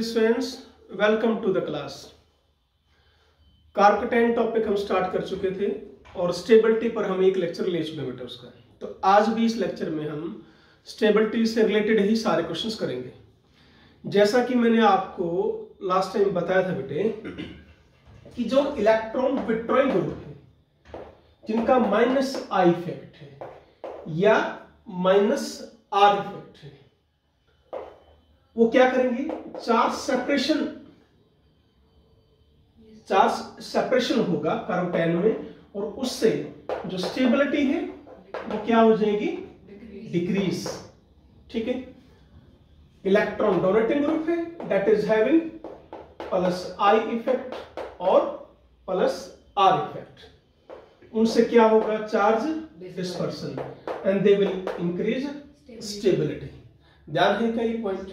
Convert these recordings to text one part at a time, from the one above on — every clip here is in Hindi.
Dear students, welcome to the class. कार्क 10 टॉपिक हम स्टार्ट कर चुके थे और स्टेबिलिटी पर हम एक लेक्चर ले चुके बेटा उसका। तो आज भी इस लेक्चर में हम स्टेबिलिटी से रिलेटेड ही सारे क्वेश्चंस करेंगे। जैसा कि मैंने आपको लास्ट टाइम बताया था बेटे कि जो इलेक्ट्रॉन विथड्रॉइंग ग्रुप है जिनका माइनस आई इफेक्ट है या माइनस आर इफेक्ट है, वो क्या करेंगे, चार्ज सेपरेशन होगा कार्बन में और उससे जो स्टेबिलिटी है वो क्या हो जाएगी, डिक्रीज। ठीक है, इलेक्ट्रॉन डोनेटिंग ग्रुप है that is having plus I effect और प्लस आर इफेक्ट, उनसे क्या होगा, charge dispersion and they will increase stability. ध्यान है क्या ये पॉइंट?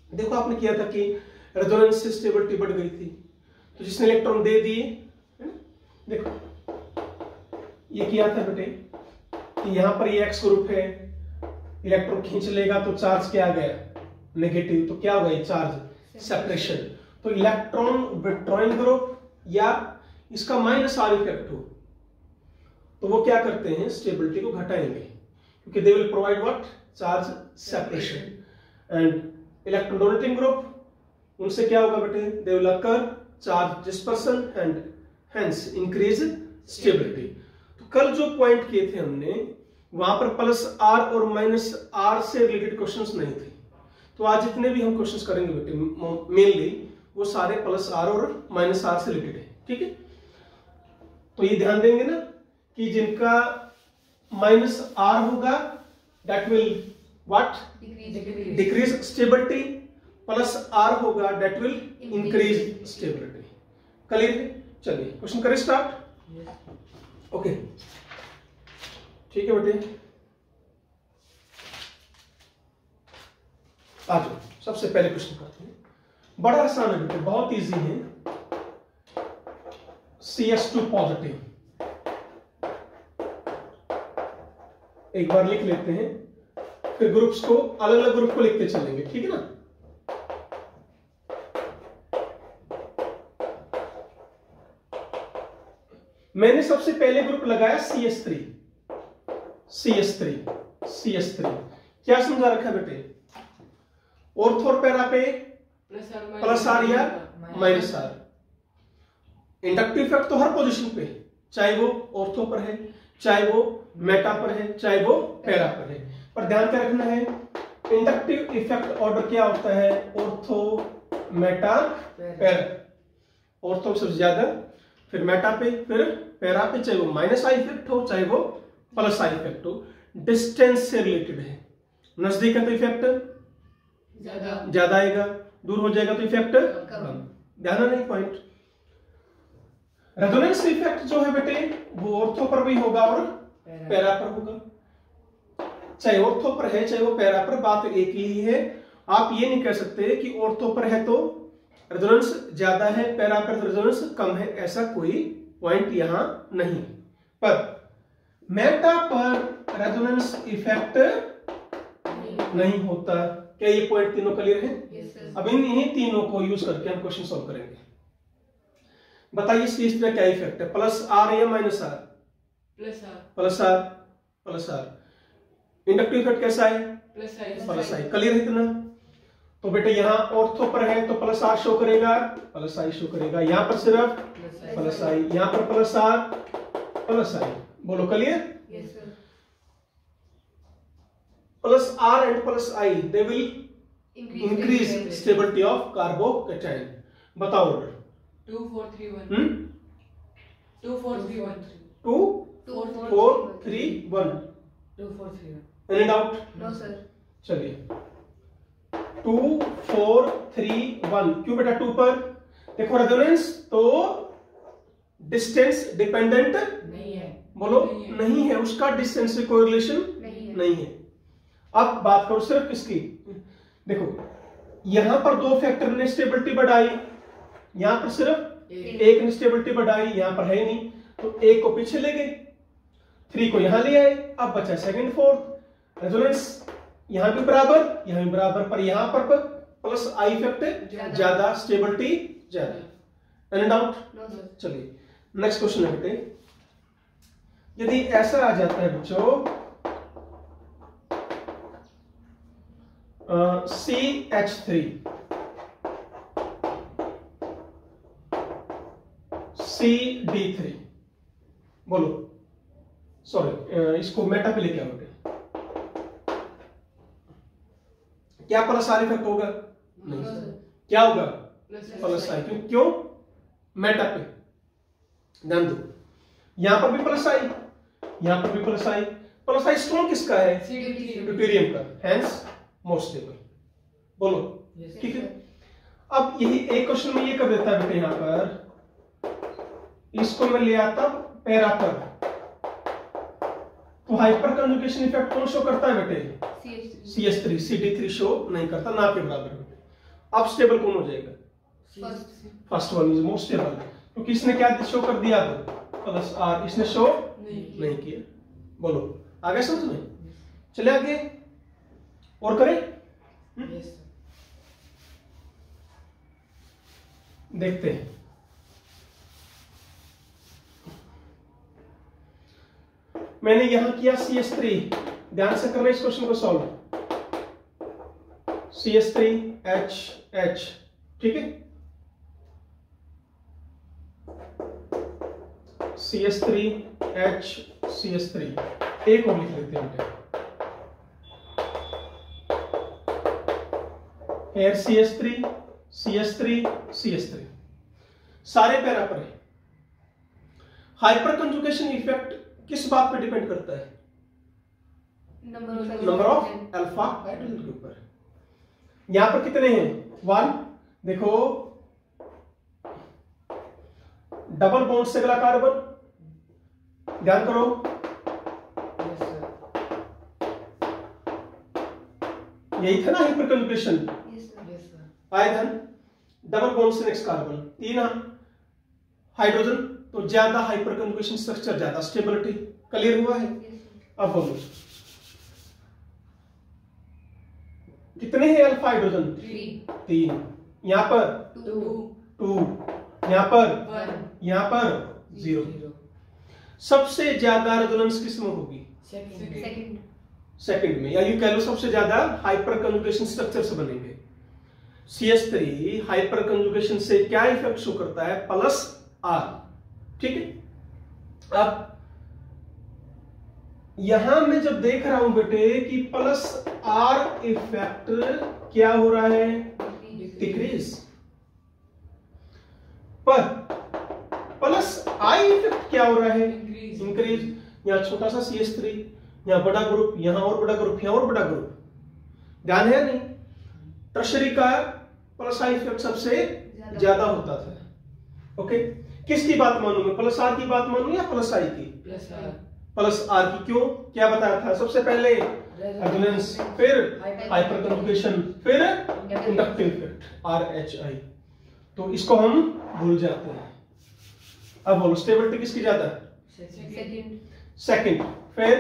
देखो आपने किया था कि रेजोनेंस से स्टेबिलिटी बढ़ गई थी, तो जिसने इलेक्ट्रॉन दे दिए, देखो ये किया था बेटे कि यहां पर ये एक्स ग्रुप है, इलेक्ट्रॉन खींच लेगा तो चार्ज क्या आ गया, नेगेटिव, तो क्या होगा, ये चार्ज सेपरेशन। तो इलेक्ट्रॉन विथड्रॉइंग ग्रुप या इसका माइनस आर इफेक्ट हो तो वो क्या करते हैं, स्टेबिलिटी को घटाएंगे क्योंकि they will provide what, charge separation. And electron donating group, उनसे क्या होगा बेटे, they will occur charge dispersion and hence increase stability. तो कल जो पॉइंट किए थे हमने वहां पर प्लस आर और माइनस आर से रिलेटेड क्वेश्चंस नहीं थे, तो आज जितने भी हम क्वेश्चंस करेंगे बेटे मेनली वो सारे प्लस आर और माइनस आर से रिलेटेड है। ठीक है, तो ये ध्यान देंगे ना कि जिनका माइनस आर होगा that will what, decrease stability, plus R होगा that will increase stability. Clear है? चलिए क्वेश्चन करें स्टार्ट। ओके ठीक है बेटे, आ जाओ, सबसे पहले क्वेश्चन करते हैं। बड़ा आसान है बेटे, बहुत इजी है। CS2 पॉजिटिव, एक बार लिख लेते हैं, फिर ग्रुप्स को अलग अलग ग्रुप को लिखते चलेंगे। ठीक है ना? मैंने सबसे पहले ग्रुप लगाया CS3। क्या समझा रखा है बेटे, ऑर्थो और पैरा पे प्लस आर या माइनस आर। इंडक्टिव इफेक्ट तो हर पोजीशन पे, चाहे वो ऑर्थो पर है, चाहे वो मेटा पर है, चाहे वो पैरा पर है। पर ध्यान क्या रखना है, इंडक्टिव इफेक्ट ऑर्डर क्या होता है, ऑर्थो मेटा पैरा। ऑर्थो सबसे ज्यादा, फिर मेटा पे, फिर पैरा पे, चाहे वो माइनस आई इफेक्ट हो चाहे वो प्लस आई इफेक्ट हो। डिस्टेंस से रिलेटेड है, नजदीक है तो इफेक्ट ज्यादा आएगा, दूर हो जाएगा तो इफेक्ट कम। ध्यान नहीं पॉइंट। रेजोनेंस इफेक्ट जो है बेटे वो ऑर्थो पर भी होगा और पैरा पर होगा, चाहे ऑर्थो पर है चाहे वो पैरा पर, बात एक ही है। आप ये नहीं कह सकते कि ऑर्थो पर है तो रेजोनेंस ज्यादा है, पैरा पर तो रेजोनेंस कम है, ऐसा कोई पॉइंट यहां नहीं। पर मेटा पर रेजोनेंस इफेक्ट नहीं होता। क्या ये पॉइंट तीनों क्लियर है? अब इन्हीं तीनों को यूज करके हम क्वेश्चन सॉल्व करेंगे। बताइए इस तरह क्या इफेक्ट है, प्लस आर या minus R? Plus R. Inductive effect कैसा है? प्लस आई। क्लियर है इतना? तो बेटे यहाँ ऑर्थो पर है तो प्लस आर शो करेगा, प्लस आई शो करेगा, यहाँ पर सिर्फ प्लस आई, यहाँ पर प्लस आर प्लस आई। बोलो clear? Plus R and plus I they will increase stability of carbocation. बताओ order. 2 4 3 1 2 4 3 1 2 4 3 1 2 4 3 1। Any doubt? No sir. चलिए 2 4 3 1। क्यों बेटा 2 पर? देखो रेजोनेंस तो डिस्टेंस डिपेंडेंट नहीं है। बोलो नहीं है, उसका डिस्टेंस से कोई रिलेशन नहीं है। अब बात करो सिर्फ किसकी, देखो यहां पर दो फैक्टर ने स्टेबिलिटी बढ़ाई, यहां पर सिर्फ एक ने स्टेबिलिटी बढ़ाई, यहां पर है नहीं, तो एक को पीछे ले गए, 3 को यहां ले आए, अब बचा सेकंड फोर्थ। रेजोनेंस यहां भी बराबर, यहां भी बराबर, पर यहां पर प्लस आई इफेक्ट ज्यादा, स्टेबिलिटी ज्यादा। Any doubt? चलिए नेक्स्ट क्वेश्चन है बेटे, यदि ऐसा आ जाता है बच्चों CH3 CD3, बोलो सॉरी इसको मेटा पे लेके आओ बेटे, क्या प्लस आर इफेक्ट होगा? नहीं। क्या होगा? प्लस आई। क्यों? मेटा पे ध्यान दो, यहां पर भी प्लस आई, यहां पर भी प्लस आई। प्लस आई स्ट्रॉन्ग किसका है? ड्यूटेरियम का, हेंस मोर स्टेबल। बोलो ठीक है। अब यही एक क्वेश्चन में ये कर देता है बेटे, यहां पर इसको मैं ले आता पैरा पर, तो हाइपर कंजुगेशन इफेक्ट कौन शो करता है बेटे? CH3, CD3 शो नहीं करता, ना के बराबर बेटे। अब स्टेबल कौन हो जाएगा? First one is more stable, तो किसने क्या शो कर दिया? प्लस आर, इसने शो नहीं किया। बोलो आगे समझ में? चले आगे और करें। देखते हैं। मैंने यहां किया CH3, ध्यान से करना इस क्वेश्चन को सॉल्व। CH3H, ठीक है, CH3H CH3, एक और लिख लेते हैं फिर CH3 CH3 CH3, सारे पैरा पर है। हाइपर कंजुगेशन इफेक्ट किस बात पे डिपेंड करता है? नंबर ऑफ अल्फा हाइड्रोजन के ऊपर। यहां पर कितने हैं? 1। देखो डबल बॉन्ड से अगला कार्बन, ध्यान करो, यही था ना hyper conjugation. Iron double bond से नेक्स्ट कार्बन, 3 हाइड्रोजन, तो ज्यादा हाइपर कंजुगेशन स्ट्रक्चर, ज्यादा स्टेबिलिटी। क्लियर हुआ है? अब बोलो कितने हैं अल्फा हाइड्रोजन? 3। यहां पर 2, यहां पर 0। सबसे ज्यादा रेजोनेंस किस में होगी? सेकंड में, या यूं कह लो सबसे ज्यादा हाइपर कंजुगेशन स्ट्रक्चर से बनेंगे। CH3 हाइपर कंजुगेशन से क्या इफेक्ट शो करता है? प्लस आर, ठीक है। अब यहां मैं जब देख रहा हूं बेटे कि प्लस आर इफेक्ट क्या हो रहा है? डिक्रीज, पर प्लस आई इफेक्ट क्या हो रहा है? इंक्रीज। यहां छोटा सा CH3, यहां बड़ा ग्रुप, यहां और बड़ा ग्रुप, यहां और बड़ा ग्रुप, ध्यान है नहीं? टर्शरी का प्लस आई इफेक्ट सबसे ज्यादा होता था। ओके, किसकी बात मानूं मैं? प्लस आर की बात मानूं या प्लस आई की? प्लस आर की। क्यों? क्या बताया था? सबसे पहले रेजोनेंस, फिर हाइपर कंजुगेशन, फिर इंडक्टिव इफेक्ट RHI। तो इसको हम भूल जाते हैं। अब बोलो स्टेबिलिटी किसकी ज्यादा? सेकंड, फिर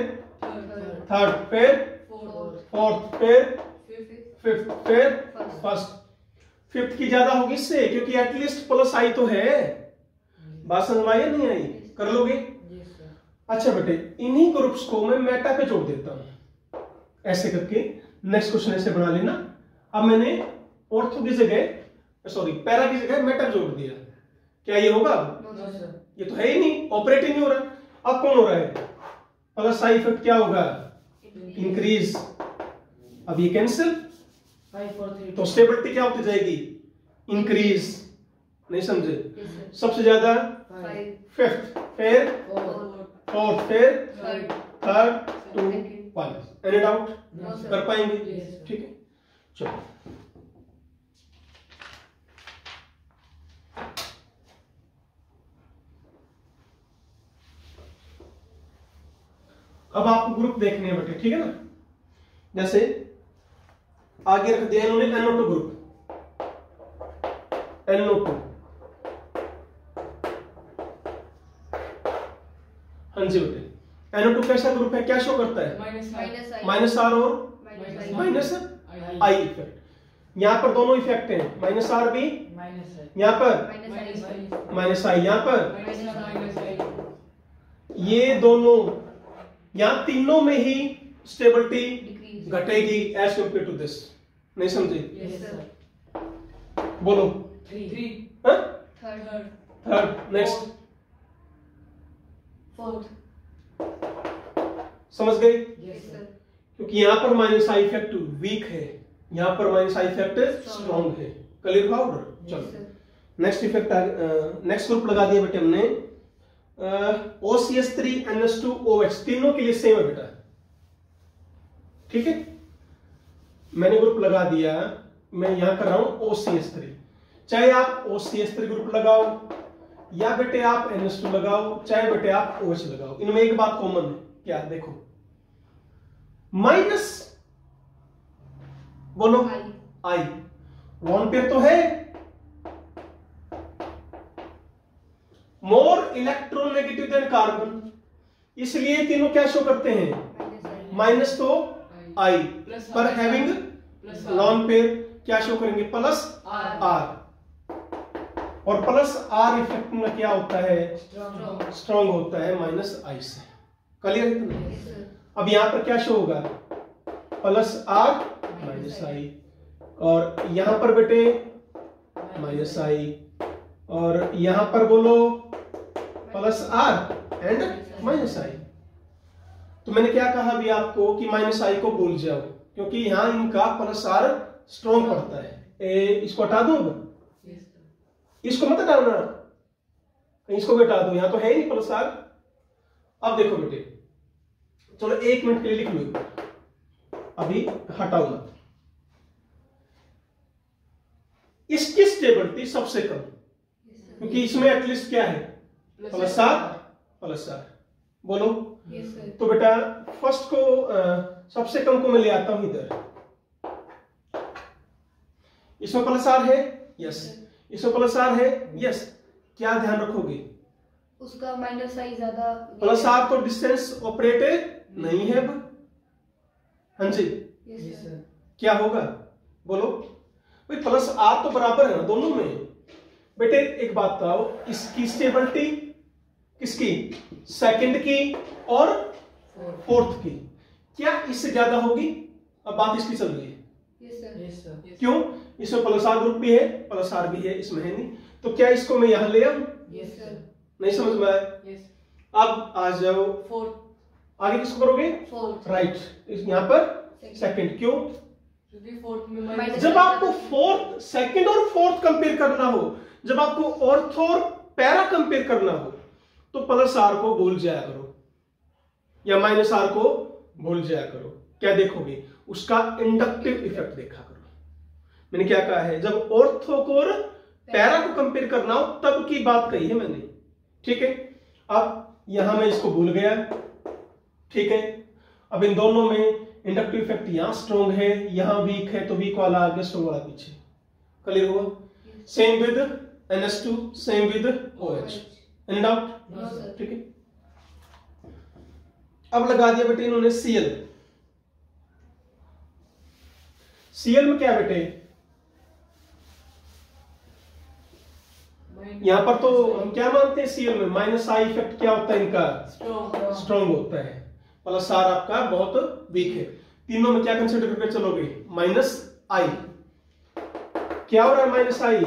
थर्ड, फिर फोर्थ, फिर फिफ्थ, फिर फर्स्ट। फिफ्थ की ज्यादा होगी इससे, क्योंकि एटलीस्ट प्लस आई तो है। बात समझ आई नहीं आई? कर लोगे? अच्छा बेटे, इन्हीं ग्रुप्स को मैं मेटा पे जोड़ देता हूं, ऐसे करके। नेक्स्ट क्वेश्चन ऐसे बना लेना। अब मैंने ऑर्थो की जगह, सॉरी पैरा की जगह मेटा जोड़ दिया। क्या ये होगा? ये तो है ही नहीं, ऑपरेट ही नहीं हो रहा। अब कौन हो रहा है? प्लस आई इफेक्ट क्या होगा? इंक्रीज। अब ये कैंसिल, तो स्टेबिलिटी क्या होती जाएगी? इंक्रीज। नहीं समझे? सबसे ज्यादा फिफ्थ, फिर फोर्थ, फिर थर्ड, 2, 1। Any doubt? कर पाएंगे? ठीक है, चलो। अब आपको ग्रुप देखने हैं बेटे, ठीक है ना? जैसे आगे रख दिया इन्होंने NO2 ग्रुप, NO2। हाँ जी बेटे, NO2 कैसा ग्रुप है? क्या शो करता है? माइनस आर और माइनस आई इफेक्ट। यहाँ पर दोनों इफेक्ट हैं, माइनस आर भी, माइनस है, यहाँ पर माइनस आई, माइनस आई, यहाँ पर माइनस आई, ये दोनों, यहाँ तीनों में ही स्टेबिलिटी डिक्रीज घटेगी एज कंपेयर टू दिस। नहीं समझे? यस सर, बोलो। 3, हाँ? थर्ड थर्ड, नेक्स्ट, फोर्थ समझ गए? यस सर, क्योंकि यहाँ पर माइनस आई इफेक्ट वीक है, यहाँ पर माइनस आई इफेक्ट स्ट्रॉन्ग है। Clear powder. चलो नेक्स्ट इफेक्ट, नेक्स्ट ग्रुप लगा दिया बेटे हमने, OCH3NH2OH, तीनों के लिए सेम है बेटा, ठीक है। मैंने ग्रुप लगा दिया, मैं यहां कर रहा हूं OCH3, चाहे आप OCH3 ग्रुप लगाओ या बेटे आप NH2 लगाओ, चाहे बेटे आप OH लगाओ, इनमें एक बात कॉमन है, क्या? देखो माइनस, बोलो आई, वन पेयर तो है, मोर इलेक्ट्रोनेगेटिव देन कार्बन, इसलिए तीनों क्या शो करते हैं? माइनस तो आई, पर हैविंग लॉन पेयर क्या शो करेंगे? प्लस आर, और प्लस आर इफेक्ट में क्या होता है? स्ट्रॉन्ग होता है माइनस आई से। क्लियर है कि नहीं? अब यहां पर क्या शो होगा? प्लस आर माइनस आई, और यहां पर बेटे माइनस आई, और यहां पर बोलो प्लस आर एंड माइनस आई। तो मैंने क्या कहा अभी आपको कि माइनस आई को भूल जाओ, क्योंकि यहां इनका प्लस आर स्ट्रॉन्ग पड़ता है। इसको हटा दो, इसको मत हटाना, इसको भी हटा दो, यहां तो है ही नहीं प्लस आर। अब देखो बेटे, चलो 1 मिनट के लिए लिख लो, अभी हटाओ मत। इसकी स्टेबिलिटी सबसे कम, क्योंकि इसमें एटलीस्ट क्या है? प्लस आर, बोलो। तो बेटा फर्स्ट को सबसे कम को मैं ले आता हूं इधर, इसमें प्लस आर है, यस, इसमें प्लस आर है, यस। क्या ध्यान रखोगे? उसका माइनस आई ज्यादा, प्लस आर तो डिस्टेंस ऑपरेटेड नहीं है अब, हाँ जी, क्या होगा? बोलो भाई, प्लस आर तो बराबर है ना दोनों में। बेटे एक बात बताओ, इसकी स्टेबिलिटी किसकी? सेकंड की और फोर्थ की, क्या इससे ज्यादा होगी? अब बात इसकी चल रही है, क्यों? इसमें प्लस आर ग्रुप भी है, प्लस आर भी है, इसमें है नहीं, तो क्या इसको मैं यहां ले आऊं? नहीं समझ में आया? अब आ जाओ फोर्थ, आगे किसको करोगे? राइट, यहां पर सेकंड, क्यों? फोर्थ में जब आपको फोर्थ, सेकंड और फोर्थ कंपेयर करना हो, जब आपको ऑर्थो और पैरा कंपेयर करना हो, तो प्लस आर को भूल जाया करो या माइनस आर को भूल जाया करो। क्या देखोगे? उसका इंडक्टिव इफेक्ट देखा करो। मैंने क्या कहा है? जब ऑर्थो को और पैरा को कंपेयर करना हो तब की बात कही है मैंने, ठीक है। अब यहां मैं इसको भूल गया, ठीक है। अब इन दोनों में इंडक्टिव इफेक्ट यहां स्ट्रॉन्ग है, यहां वीक है, तो वीक वाला आगे, स्ट्रॉन्ग वाला पीछे। क्लियर हुआ? Same with NH2, same with OH, any doubt? ठीक है। अब लगा दिया बेटे इन्होंने Cl। Cl में क्या बेटे? यहां पर तो हम क्या मानते हैं? Cl में माइनस आई इफेक्ट क्या होता है इनका? स्ट्रॉन्ग होता है, प्लस आर आपका बहुत वीक है। तीनों में क्या कंसिडर करके चलोगे? माइनस आई। क्या हो रहा है? माइनस आई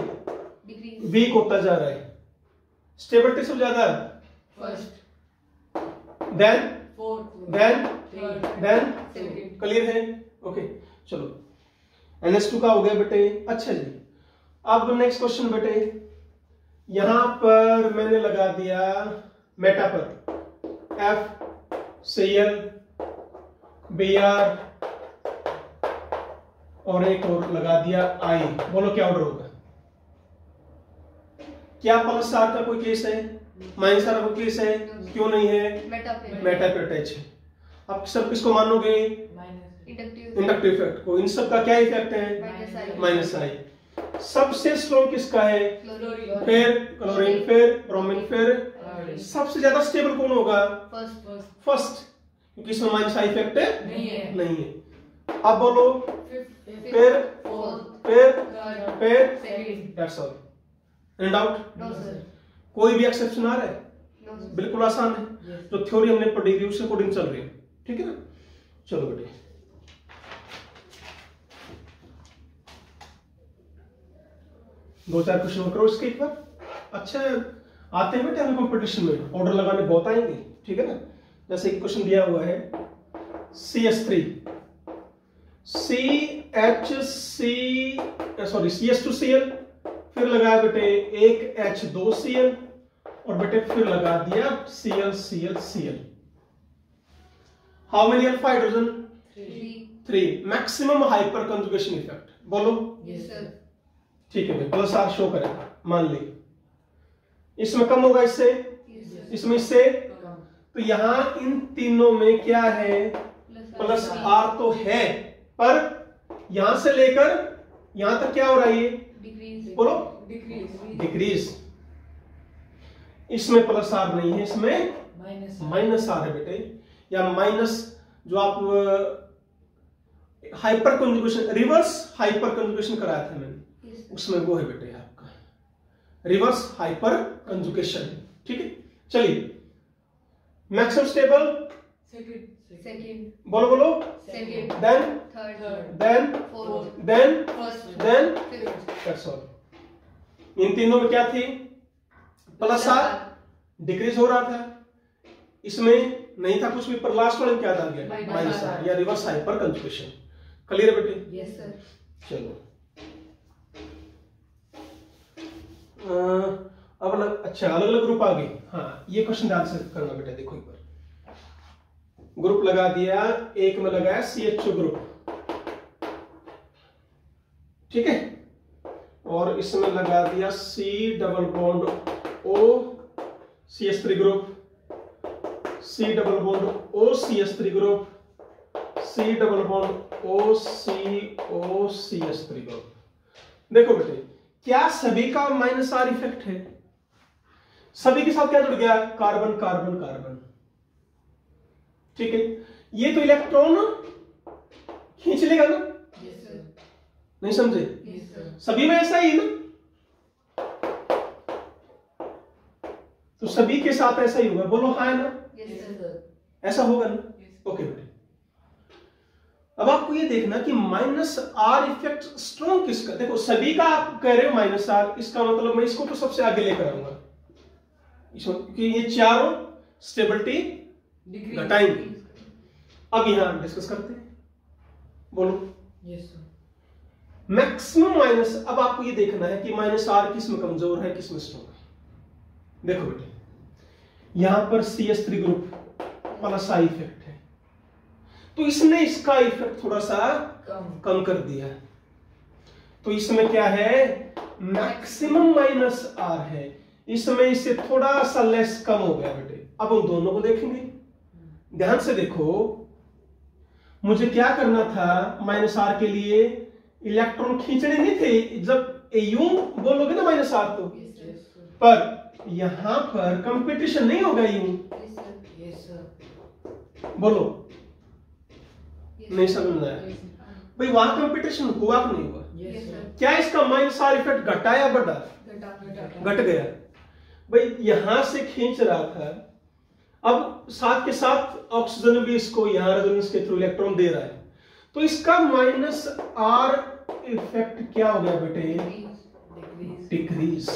वीक होता जा रहा है, स्टेबिलिटी सबसे ज्यादा, देन क्लियर है? ओके चलो, NH2 का हो गया बेटे। अच्छा जी, अब नेक्स्ट क्वेश्चन बेटे, यहां पर मैंने लगा दिया मेटा पर FCl, Br और एक और लगा दिया I। बोलो क्या ऑर्डर होगा? क्या प्लस आर का कोई केस है? माइनस आर का कोई केस है? क्यों नहीं है? मेटा पे अटैच है। अब सब किसको मानोगे? इंडक्टिव इफेक्ट को। इन सब का क्या इफेक्ट है? माइनस आई। सबसे स्ट्रॉन्ग किसका है? फिर क्लोरीन, फिर ब्रोमीन, फिर सबसे ज्यादा स्टेबल कौन होगा? फर्स्ट, क्योंकि इसमें माइनस आई इफेक्ट नहीं है। अब बोलो फिर फिर second. That's all. Any doubt? No sir. कोई भी एक्सेप्शन आ रहा है? No sir. बिल्कुल आसान है, जो थ्योरी हमने पढ़ी थी उसके अकॉर्डिंग चल रही है, ठीक है ना। चलो बेटे, दो चार क्वेश्चन और करो इसके एक बार। अच्छा आते हैं बेटे हमें कंपटीशन में, ऑर्डर लगाने बहुत आएंगे, ठीक है ना। जैसे एक क्वेश्चन दिया हुआ है CS3 CS2Cl, फिर लगाया बेटे एक H2Cl और बेटे फिर लगा दिया Cl। How many alpha hydrogen? 3। Maximum hyper conjugation effect बोलो। Yes sir. ठीक है भाई, प्लस आर शो करेगा, मान ली इसमें कम होगा इससे, इसमें इससे, तो यहां इन तीनों में क्या है? प्लस आर तो है, पर यहां से लेकर यहां तक क्या हो रहा है? ये डिक्रीज। बोलो। डिक्रीज। डिक्रीज। इसमें प्लस आर नहीं है, इसमें माइनस आर है बेटे, या माइनस जो आप hyper conjugation, reverse hyper conjugation कराया था मैंने, उसमें वो है बेटे आपका रिवर्स हाइपर कंजुगेशन, ठीक है। चलिए मैक्सिमम स्टेबल सेकंड। बोलो बोलो। Second. Then third. Then fourth. Then first. Then fifth. That's all. इन तीनों में क्या थी? प्लस आर, डिक्रीज हो रहा था, इसमें नहीं था कुछ भी, पर लास्ट वाले में क्या था? गया माइनस आर, या रिवर्स हाइपर कंजुगेशन। क्लियर है बेटे? Yes sir. चलो अब अच्छा अलग अलग ग्रुप आ गए। हाँ ये क्वेश्चन ध्यान से करना बेटा, देखो एक बार ग्रुप लगा दिया, एक में लगाया CHO ग्रुप, ठीक है, और इसमें लगा दिया C double bond O CS3 group, C double bond O CS3 group, C double bond O CO CS3 group. देखो बेटे, क्या सभी का माइनस आर इफेक्ट है? सभी के साथ क्या जुड़ गया? कार्बन कार्बन कार्बन, ठीक है। ये तो इलेक्ट्रॉन खींच लेगा ना? Yes sir. नहीं समझे? Yes sir. सभी में ऐसा ही है ना, तो सभी के साथ ऐसा ही होगा, बोलो हाँ है ना? Yes sir. ऐसा होगा ना? ओके बेटे, अब आपको ये देखना कि माइनस आर इफेक्ट स्ट्रॉन्ग किसका? देखो सभी का आप कह रहे हो माइनस आर, इसका मतलब मैं इसको तो सबसे आगे लेकर आऊंगा, क्योंकि ये चारों स्टेबिलिटी घटाएंगे। अब यहां डिस्कस करते हैं, बोलो। Yes sir. मैक्सिमम माइनस, अब आपको ये देखना है कि माइनस आर किस में कमजोर है, किस में स्ट्रॉन्ग है। देखो बेटे, यहां पर CS3 group plus I effect है, तो इसने इसका इफेक्ट थोड़ा सा कम कर दिया, तो इसमें क्या है? मैक्सिमम माइनस आर है, इसमें इससे थोड़ा सा लेस कम हो गया बेटे। अब हम दोनों को देखेंगे, ध्यान से देखो, मुझे क्या करना था? माइनस आर के लिए इलेक्ट्रॉन खींचने नहीं थे, जब यूं बोलोगे ना माइनस आर तो, पर यहां पर कंपटीशन नहीं होगा यूं, यस सर। बोलो। नहीं समझ में आया भाई, वहां कंपटीशन हुआ कि नहीं हुआ? Yes sir. क्या इसका माइनस आर इफेक्ट घटा या बढ़ा? घट गया भाई, यहां से खींच रहा था, अब साथ के साथ ऑक्सीजन भी इसको यहां रेजोनेंस के थ्रू इलेक्ट्रॉन दे रहा है, तो इसका माइनस आर इफेक्ट क्या हो गया बेटे? डिक्रीज।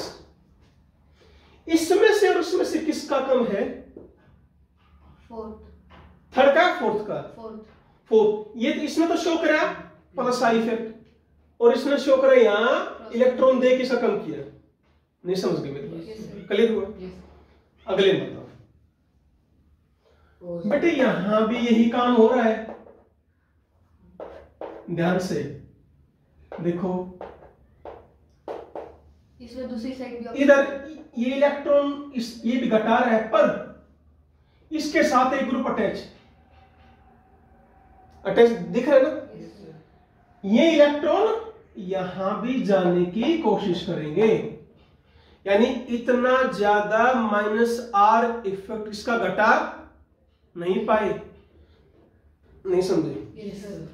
इसमें से और उसमें से किसका कम है? फोर्थ। थर्ड का, फोर्थ का? फोर्थ। ये इसने तो शो करा प्लस आई इफेक्ट, और इसने शो करा यहां इलेक्ट्रॉन दे के इसका कम किया। नहीं समझ गए मेरे बात? क्लियर हुआ? अगले में बताओ बेटे, यहां भी यही काम हो रहा है, ध्यान से देखो, इसमें दूसरी साइड भी इधर ये इलेक्ट्रॉन ये भी घटा रहा है, पर इसके साथ एक ग्रुप अटैच दिख रहा है ना? ये इलेक्ट्रॉन यहां भी जाने की कोशिश करेंगे, यानी इतना ज्यादा माइनस आर इफेक्ट इसका घटा नहीं पाए। नहीं समझे? Yes sir.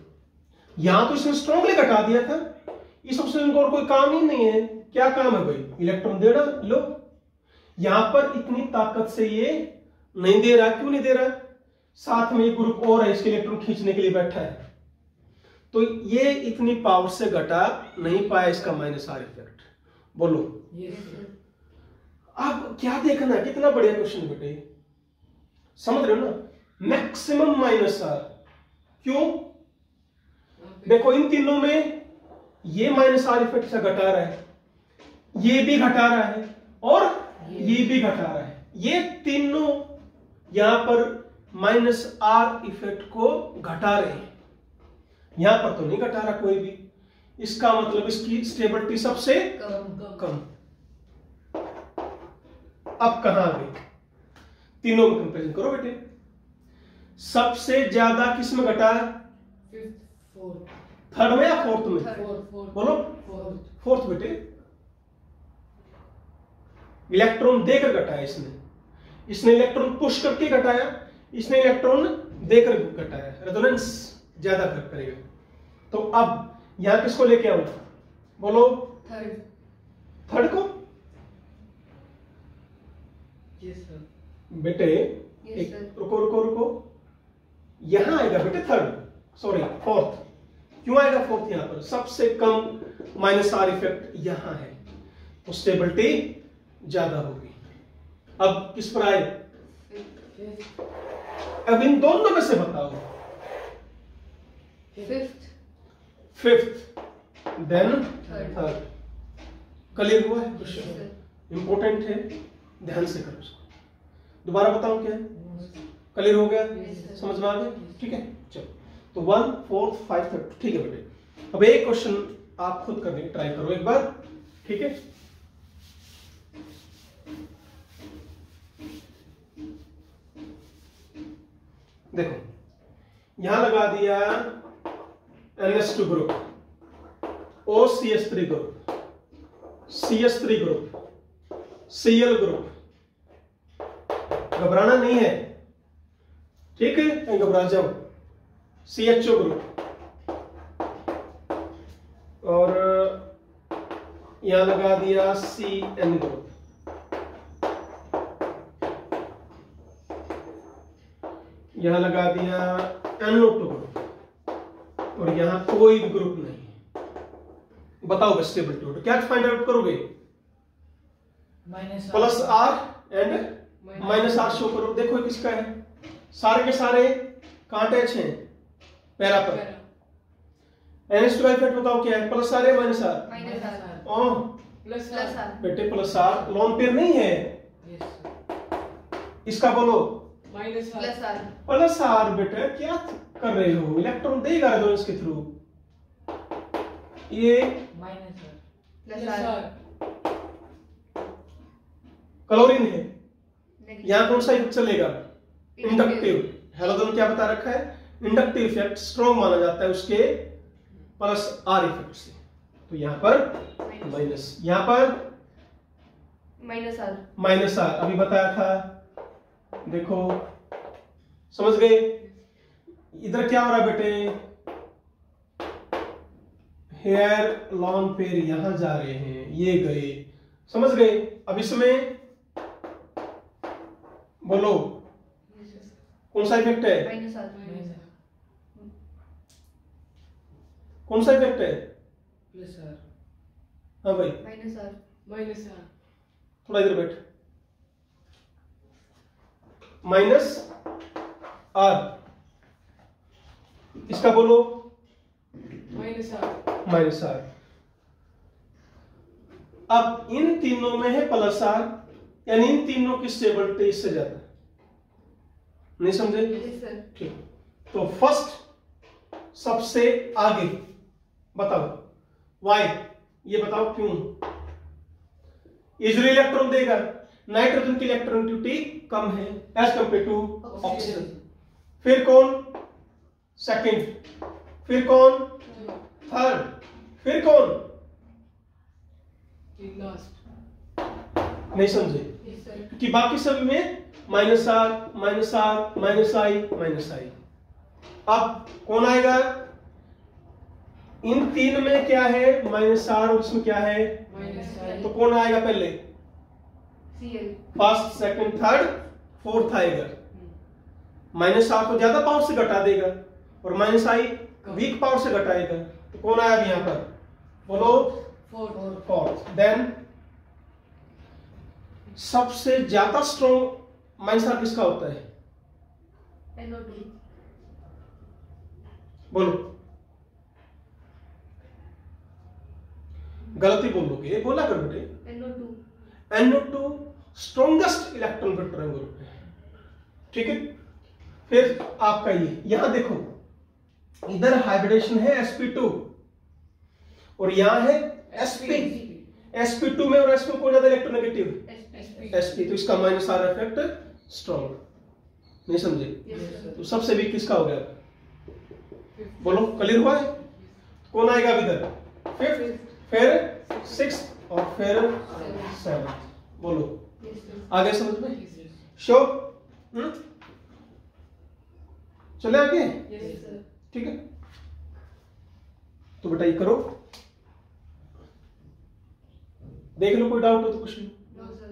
यहां तो इसने स्ट्रॉन्गली घटा दिया था, इस ऑप्शन को और कोई काम ही नहीं है। क्या काम है भाई? इलेक्ट्रॉन देना। लो, यहां पर इतनी ताकत से ये नहीं दे रहा। क्यों नहीं दे रहा? साथ में एक ग्रुप और है, इसके इलेक्ट्रॉन खींचने के लिए बैठा है, तो ये इतनी पावर से घटा नहीं पाया, इसका माइनस आर इफेक्ट। बोलो अब क्या देखना, कितना बढ़िया क्वेश्चन बेटे, समझ रहे हो ना? Maximum minus R. क्यों? देखो इन तीनों में ये माइनस आर इफेक्ट से घटा रहा है, ये भी घटा रहा है और ये भी घटा रहा है। ये तीनों यहां पर माइनस आर इफेक्ट को घटा रहे हैं, यहां पर तो नहीं घटा रहा कोई भी। इसका मतलब इसकी स्टेबिलिटी सबसे कम। अब कहां आ गई? तीनों में कंपेरिजन करो बेटे। सबसे ज्यादा किस में घटा? थर्ड में या फोर्थ में? बोलो फोर्थ बेटे। इलेक्ट्रॉन देकर घटाया इसने इलेक्ट्रॉन पुश करके घटाया, इसने इलेक्ट्रॉन देकर घटाया। रेजोनेंस ज्यादा करेगा। तो अब यहां किसको लेके आऊं? बोलो थर्ड को। बेटे रुको, यहां आएगा बेटे थर्ड, सॉरी फोर्थ। क्यों आएगा फोर्थ? यहां पर सबसे कम माइनस आर इफेक्ट यहां है, तो स्टेबिलिटी ज्यादा होगी। अब किस पर आए? अब इन दोनों में से बताओ। Fifth then third. क्लियर हुआ है क्वेश्चन? इंपॉर्टेंट है, ध्यान से करो उसको। दोबारा बताऊं क्या? क्लियर हो गया? समझ में आ गया? ठीक है, चलो। तो 1 4 5 3, ठीक है बेटे। अब एक क्वेश्चन आप खुद करने की ट्राई करो एक बार, ठीक है? देखो यहां लगा दिया NH2 group, OCH3 group, CH3 group, Cl group. घबराना नहीं है, ठीक है? कहीं घबरा जाओ। CHO ग्रुप और यहां लगा दिया CN ग्रुप, यहां लगा दिया NO2 ग्रुप और यहां कोई भी ग्रुप नहीं। बताओ स्टेबिलिटी क्या फाइंड आउट करोगे? Plus R and minus R show करो। देखो किसका है? सारे के सारे कहां अटैच हैं? पैरा पर। NH2 इफेक्ट बताओ क्या है? प्लस आर है माइनस आर? प्लस आर बेटे प्लस आर लोन पेयर नहीं है। इसका बोलो प्लस आर। बेटे क्या कर रहे हो? इलेक्ट्रॉन देगा रेजोनेंस के थ्रू, ये प्लस आर क्लोरीन है। यहां कौन सा इफेक्ट चलेगा? इंडक्टिव। हैलोजन क्या बता रखा है? इंडक्टिव इफेक्ट स्ट्रॉन्ग माना जाता है उसके प्लस आर इफेक्ट से। तो यहां पर माइनस, यहां पर माइनस आर अभी बताया था। देखो समझ गए? इधर क्या हो रहा है बेटे? हेयर लॉन पेयर यहां जा रहे हैं, ये गए, समझ गए? अब इसमें बोलो कौन सा इफेक्ट है? कौन सा इफेक्ट है? हाँ भाई माइनस आर। थोड़ा इधर बैठ। माइनस आर, इसका बोलो माइनस आर। अब इन तीनों में है प्लस आर, यानी इन तीनों की स्टेबिलिटी इससे ज्यादा। नहीं समझे? ठीक। तो फर्स्ट सबसे आगे बताओ वाई, ये बताओ क्यों? इजली इलेक्ट्रॉन देगा, नाइट्रोजन की इलेक्ट्रॉनिटी कम है एज कंपेयर टू ऑक्सीजन। फिर कौन? सेकंड। फिर कौन? थर्ड। फिर कौन? नहीं समझे? कि बाकी सब में minus R minus R minus I minus I. अब कौन आएगा? इन तीन में क्या है -R और इसमें क्या है, -I. तो कौन आएगा पहले, Cl. First second third fourth आएगा। -R को ज्यादा पावर से घटा देगा और -I वीक पावर से घटाएगा, तो कौन आया अभी यहाँ पर, बोलो 4. फोर्थ। देन सबसे ज्यादा स्ट्रॉन्ग -R किसका होता है, NO2. बोलो, गलती बोलोगे, बोला कर बेटे। NO2. NO2 strongest electron विट्रोन group है, ठीक है। फिर आपका ये यहां देखो, इधर हाइब्रिडेशन है sp2 और यहां है sp। sp2 में और sp में कौन ज्यादा इलेक्ट्रोनेगेटिव, sp, तो इसका -R इफेक्ट स्ट्रॉन्ग, नहीं समझे। Yes, sir. तो सबसे वीक किसका हो गया, बोलो, क्लियर हुआ है। कौन आएगा अब इधर, फिफ्थ, फिर सिक्स्थ और फिर सेवंथ, बोलो Yes, sir. आगे समझ में, श्योर, चले आगे, Yes, sir. ठीक है। तो बेटा ये करो, देख लो, कोई डाउट हो तो कुछ नहीं। No, sir.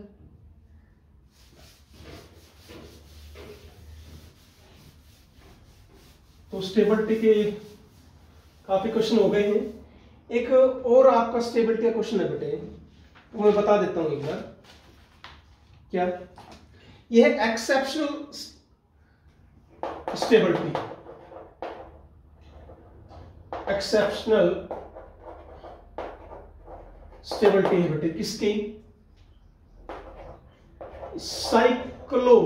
तो स्टेबिलिटी के काफी क्वेश्चन हो गए हैं। एक और आपका स्टेबिलिटी का क्वेश्चन है बेटे, तो मैं बता देता हूं एक बार। क्या यह है, एक्सेप्शनल स्टेबिलिटी। एक्सेप्शनल स्टेबिलिटी है बेटे किसकी, साइक्लो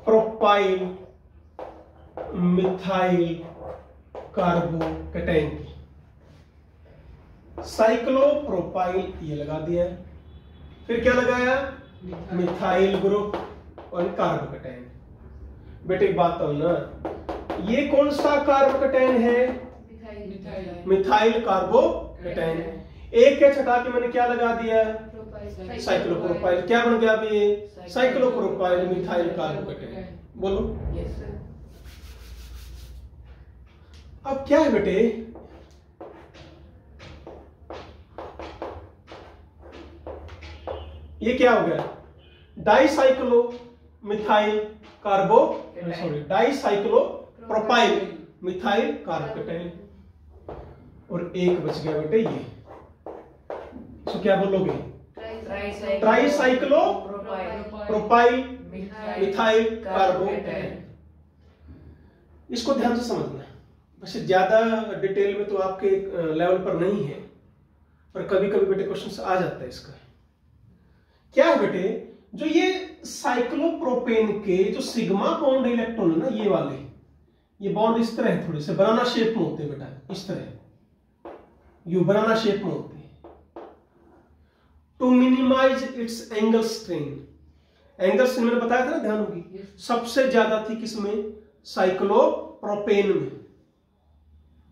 प्रोपाइल मिथाइल कार्बोकेटाइन की। साइक्लोप्रोपाइल ये लगा दिया है, फिर क्या लगाया, मिथाइल ग्रुप और कार्बोकेटाइन। बेटे एक बात बताओ ना, ये कौन सा कार्बोकेटाइन है, Methyl. Methyl carbocation. एक के छटा के मैंने क्या लगा दिया, Propyl. साइक्लोप्रोपाइल। क्या बन गया अभी ये, साइक्लोप्रोपाइल मिथाइल कार्बोकेटाइन, बोलो। Yes, sir. अब क्या है बेटे, ये क्या हो गया, डाइसाइक्लो methyl कार्बो, sorry, डाइसाइक्लो propyl methyl carbocation. और एक बच गया बेटे ये, इसको क्या बोलोगे, ट्राइसाइक्लो प्रोपाइल मिथाइल कार्बोकेटाइन। इसको ध्यान से समझना, वैसे ज्यादा डिटेल में तो आपके लेवल पर नहीं है, पर कभी कभी बेटे क्वेश्चन आ जाता है इसका। क्या है बेटे, जो ये साइक्लोप्रोपेन के जो सिग्मा बॉन्ड इलेक्ट्रॉन है ना, ये वाले, ये बॉन्ड इस तरह है, थोड़े से बनाना शेप में होते हैं बेटा, इस तरह यू बनाना शेप में होते हैं। To minimize its angle strain, angle strain मैंने बताया था ना, ध्यान होगी, सबसे ज्यादा थी किसमें, साइक्लोप्रोपेन में,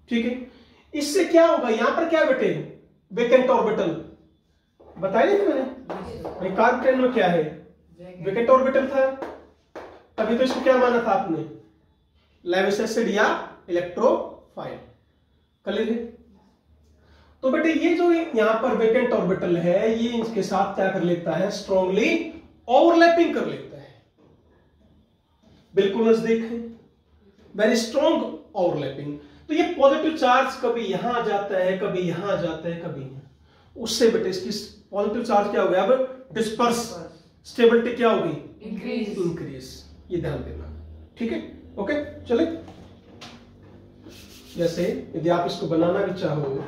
ठीक है। इससे क्या होगा, यहां पर क्या बेटे, वेकेंट ऑर्बिटल बताया नहीं मैंने, कार्बोकेटाइन में क्या है, वेकेंट ऑर्बिटल था, तभी तो इसको क्या माना था आपने, लेविस एसिड या इलेक्ट्रोफाइल, क्लियर है। तो बेटे ये जो यहां पर वेकेंट ऑर्बिटल है, ये इसके साथ क्या कर लेता है, स्ट्रांगली ओवरलैपिंग कर लेता है, बिल्कुल नजदीक है, वेरी स्ट्रॉन्ग ओवरलैपिंग। तो ये पॉजिटिव चार्ज कभी यहां आ जाता है, कभी यहां आ जाता है, कभी यहां, उससे बेटे इसकी पॉजिटिव चार्ज क्या हो गया, अब डिस्पर्स, स्टेबिलिटी क्या होगी, इंक्रीज। ये ध्यान देना, ठीक है, ओके। चले, जैसे यदि आप इसको बनाना भी चाहो,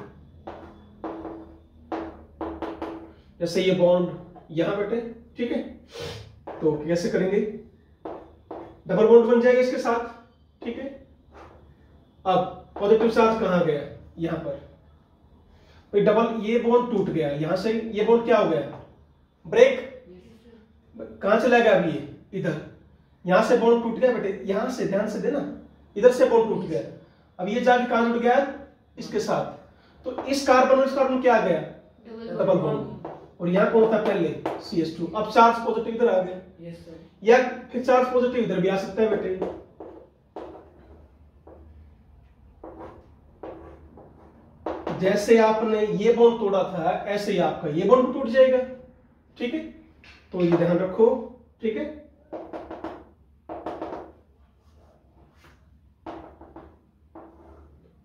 जैसे ये बॉन्ड यहां बेटे, ठीक है, तो कैसे करेंगे, डबल बॉन्ड बन जाएगा इसके साथ, ठीक है। अब पॉजिटिव चार्ज कहां गया, यहां पर, तो डबल, ये बॉन्ड टूट गया, यहां से ये बॉन्ड क्या हो गया, ब्रेक, कहां चला गया अभी, ये इधर, यहां से बॉन्ड टूट गया बेटे, यहां से ध्यान से देना, इधर से बॉन्ड टूट गया, अब ये जाके कहां जुड़ गया, इसके साथ, तो इस कार्बन और इस कार्बन क्या आ गया, डबल बॉन्ड, और यहां कौन था पहले, CH2। अब चार्ज पॉजिटिव इधर आ गया, या फिर चार्ज पॉजिटिव इधर भी आ सकता है बेटे, जैसे आपने ये बॉन्ड तोड़ा था ऐसे ही आपका ये बॉन्ड टूट जाएगा। ठीक है, तो ये ध्यान रखो। ठीक है,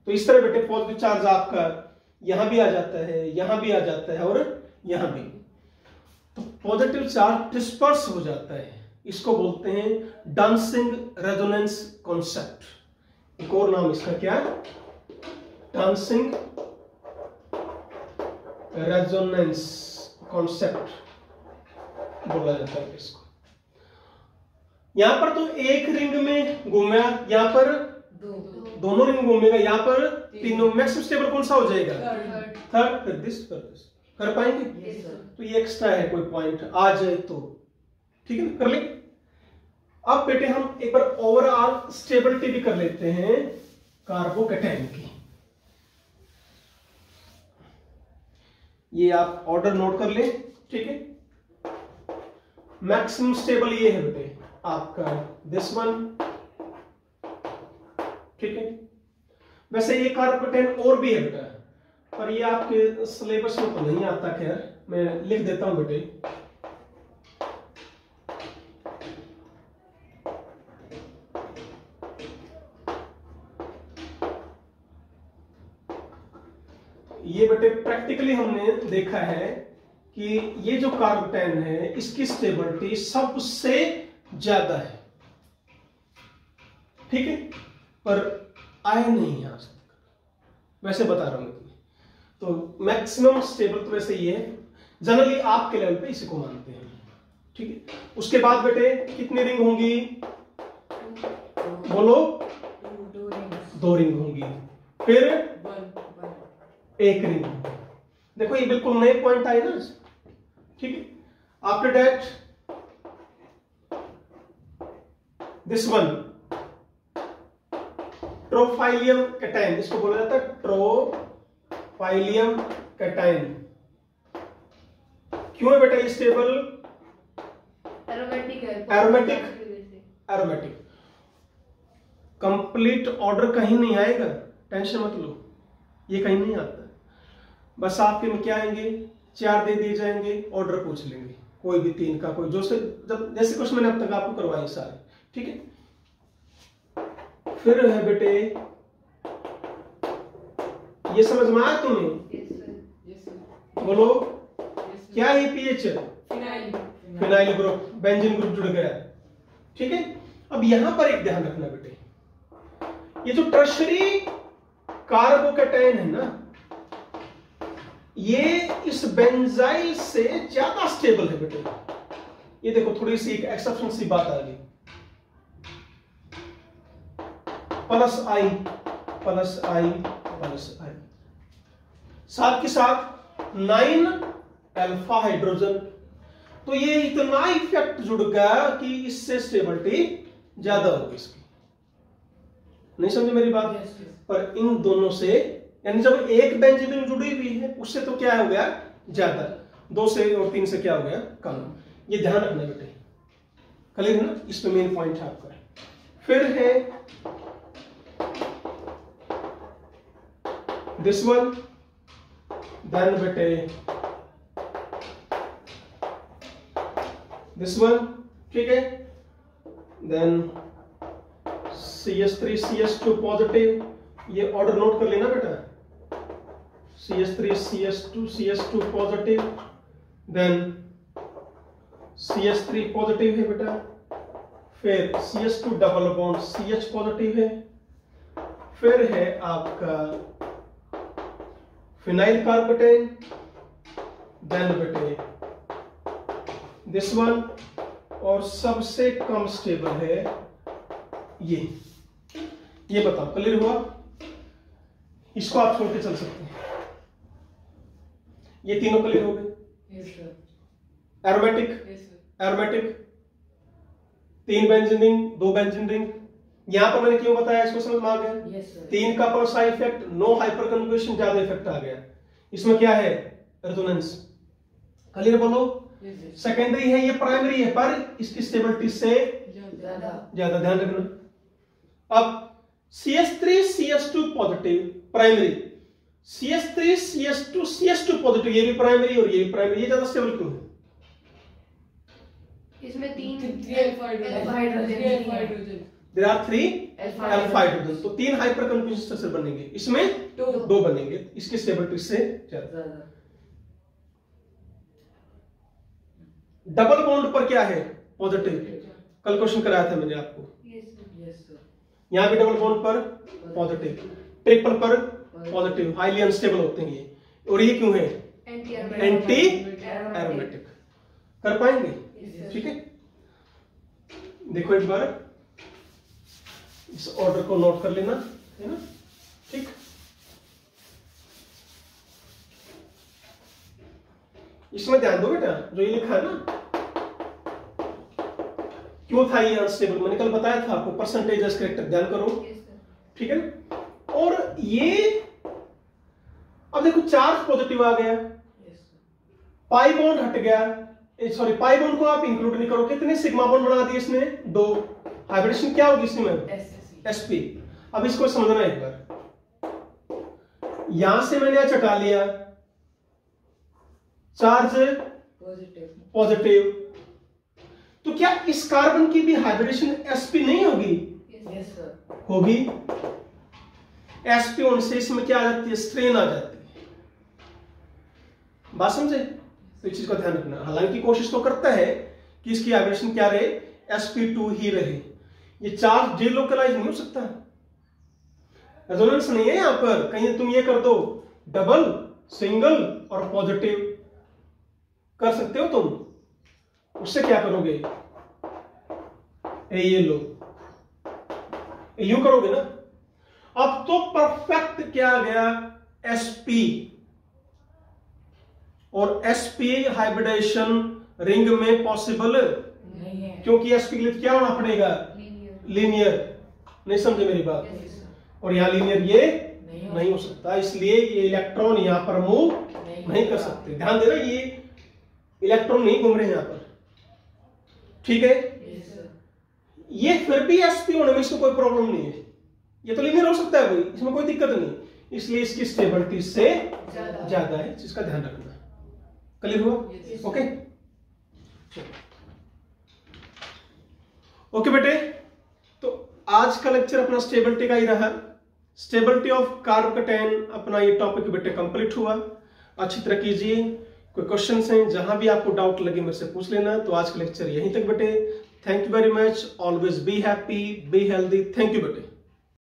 तो इस तरह बेटे पॉजिटिव चार्ज आपका यहां भी आ जाता है, यहां भी आ जाता है और यहां भी। तो पॉजिटिव चार्ज डिस्पर्स हो जाता है, इसको बोलते हैं डांसिंग रेजोनेंस कॉन्सेप्ट। एक और नाम इसका क्या है? डांसिंग रेजोनेंस कॉन्सेप्ट बोला जाता है इसको। यहां पर तो एक रिंग में घूमेगा, यहां पर दोनों रिंग घूमेगा, यहां पर तीनों। मैक्सिमम स्टेबल कौन सा हो जाएगा? थर्ड। फिर दिस कर पाएंगे? Yes, sir. तो ये एक्स्ट्रा है, कोई पॉइंट आ जाए तो ठीक है ना, कर ले। अब बेटे हम एक बार ओवरऑल स्टेबिलिटी भी कर लेते हैं कार्बोकैटायन की। ये आप ऑर्डर नोट कर ले। ठीक है, मैक्सिमम स्टेबल ये है बेटे आपका दिस वन। ठीक है, वैसे ये कार्बोकैटायन और भी है बेटा, पर ये आपके सिलेबस में तो नहीं आता। खैर मैं लिख देता हूं बेटे। ये बेटे प्रैक्टिकली हमने देखा है कि ये जो कार्बोकैटायन है इसकी स्टेबिलिटी सबसे ज्यादा है। ठीक है, पर आए नहीं आ सकता, वैसे बता रहा हूं मैं। तो मैक्सिमम स्टेबल तो वैसे ये है, जनरली आपके लेवल पे इसी को मानते हैं। ठीक है, उसके बाद बेटे कितनी रिंग होंगी? बोलो। 2 रिंग होंगी। फिर एक रिंग। देखो ये बिल्कुल नए पॉइंट आए ना। ठीक है, after that this one tropylium cation, इसको बोला जाता है ट्रोफाइलियम कैटायन। क्यों है बेटा ये स्टेबल? एरोमेटिक है। एरोमेटिक। कंप्लीट ऑर्डर कहीं नहीं आएगा, टेंशन मत लो, ये कहीं नहीं आता। बस आपके में क्या आएंगे? 4 दे दिए जाएंगे, ऑर्डर पूछ लेंगे, कोई भी 3 का, कोई जो से जब जैसे कुछ मैंने अब तक आपको करवाए सारे। ठीक है, फिर है बेटे ये समझ में आया तुम्हें? Yes, sir. बोलो क्या है pH? Phenyl. Phenyl group, benzene group जुड़ गया। ठीक है, अब यहां पर एक ध्यान रखना बेटे, ये जो टर्शरी कार्बोकैटायन है ना, ये इस बेंजाइल से ज्यादा स्टेबल है बेटे। ये देखो थोड़ी सी एक एक्सेप्शन सी बात आ गई, प्लस आई प्लस आई प्लस आई, साथ के साथ 9 अल्फा हाइड्रोजन। तो ये इतना इफेक्ट जुड़ गया कि इससे स्टेबिलिटी ज्यादा होगी इसकी। नहीं समझे मेरी बात? Yes, yes. पर इन दोनों से, यानी जब एक बेंजीन जुड़ी हुई है उससे तो क्या हो गया? ज्यादा। 2 से और 3 से क्या हो गया? कम। ये ध्यान रखना बेटे, क्लियर है ना? इसमें मेन पॉइंट है आपका। फिर है दिस वन, देन बेटे दिस वन। ठीक है, देन CH3 CH2 पॉजिटिव, ये ऑर्डर नोट कर लेना बेटा। CH3 CH2 CH2 positive, then CH3 positive है बेटा, फिर CH2 double bond CH positive है, फिर है आपका फिनाइल कार्बोकैटायन, देन बेटे दिस वन, और सबसे कम स्टेबल है ये बताओ, क्लियर हुआ? इसको आप छोड़ के चल सकते हैं। ये तीनों क्लियर हो गए? Yes, sir. Aromatic, Yes, sir. Aromatic, 3 benzene ring, 2 benzene ring. यहां पर मैंने क्यों बताया, इसको समझ में आ गया? Yes, sir. 3 का plus I effect, no hyper conjugation, ज्यादा इफेक्ट आ गया। इसमें क्या है? रेजोनेंस। क्लियर बोलो? Yes, yes. सेकेंडरी है, ये प्राइमरी है, पर इसकी स्टेबिलिटी से ज्यादा। ज्यादा। ध्यान रखना। अब CH3 CH2 positive primary, CS3 CS2 CS2 positive, ये भी प्राइमरी और ये भी प्राइमरी, ये ज्यादा स्टेबल क्यों है? इसमें 3 3 alpha hydrogen. There are 3 alpha hydrogen, तो 3 हाइपर कंफ्यूजन स्ट्रक्चर बनेंगे, इसमें 2 बनेंगे, इसकी स्टेबिलिटी से ज्यादा। डबल बॉन्ड पर क्या है? पॉजिटिव। कल क्वेश्चन कराया था मैंने आपको, यहां भी डबल बॉन्ड पर पॉजिटिव, ट्रिपल पर पॉजिटिव, हाईली अनस्टेबल होते हैं ये। और ये क्यों है? Anti aromatic. कर पाएंगे? ठीक है, देखो एक बार इस ऑर्डर को नोट कर लेना, है ना? ठीक, इसमें ध्यान दो बेटा, जो ये लिखा है ना, क्यों था ये अनस्टेबल, मैंने कल बताया था आपको, परसेंटेज एज कैरेक्टर, ध्यान करो, ठीक है ना? और ये अब देखो चार्ज पॉजिटिव आ गया, पाई बॉन्ड हट गया, सॉरी पाई बॉन्ड को आप इंक्लूड नहीं करो, कितने सिग्मा बॉन्ड बना दिए इसने? 2। हाइब्रिडेशन क्या होगी इसमें? sp। अब इसको समझना एक बार, यहां से मैंने चटा लिया चार्ज पॉजिटिव, तो क्या इस कार्बन की भी हाइब्रिडेशन sp नहीं होगी? होगी। sp होने से इसमें क्या आ जाती है? स्ट्रेन आ जाती है। बात समझे? तो इस चीज का ध्यान रखना। हालांकि कोशिश तो करता है कि इसकी हाइब्रिडेशन क्या रहे? sp2 ही रहे। ये चार्ज डिलोकलाइज नहीं हो सकता, रेजोनेंस नहीं है यहां पर, कहीं तुम ये कर दो डबल, सिंगल और पॉजिटिव कर सकते हो तुम, उससे क्या करोगे? ये लो, यू करोगे ना। अब तो परफेक्ट क्या आ गया? sp, और sp हाइब्रिडेशन रिंग में पॉसिबल नहीं है, क्योंकि sp के लिए क्या होना पड़ेगा? लीनियर। नहीं समझे मेरी बात? और यहां लीनियर ये नहीं हो सकता, इसलिए ये इलेक्ट्रॉन यहां पर मूव नहीं कर सकते। ध्यान देना, ये इलेक्ट्रॉन नहीं घूम रहे यहां पर, ठीक है? ये फिर भी sp होने में इसको कोई प्रॉब्लम नहीं है, ये तो लीनियर हो सकता है भाई, इसमें कोई दिक्कत नहीं, इसलिए इसकी स्टेबिलिटी से ज्यादा है, जिसका ध्यान रखना। क्लियर हुआ? ओके ओके बेटे, तो आज का लेक्चर अपना स्टेबिलिटी का ही रहा। स्टेबिलिटी ऑफ कार्बोकेटायन अपना ये टॉपिक बेटे कंप्लीट हुआ। अच्छी तरह कीजिए, कोई क्वेश्चंस हैं जहां भी आपको डाउट लगे मेरे से पूछ लेना। तो आज का लेक्चर यहीं तक बेटे। Thank you very much, always be happy, be healthy. Thank you बेटे।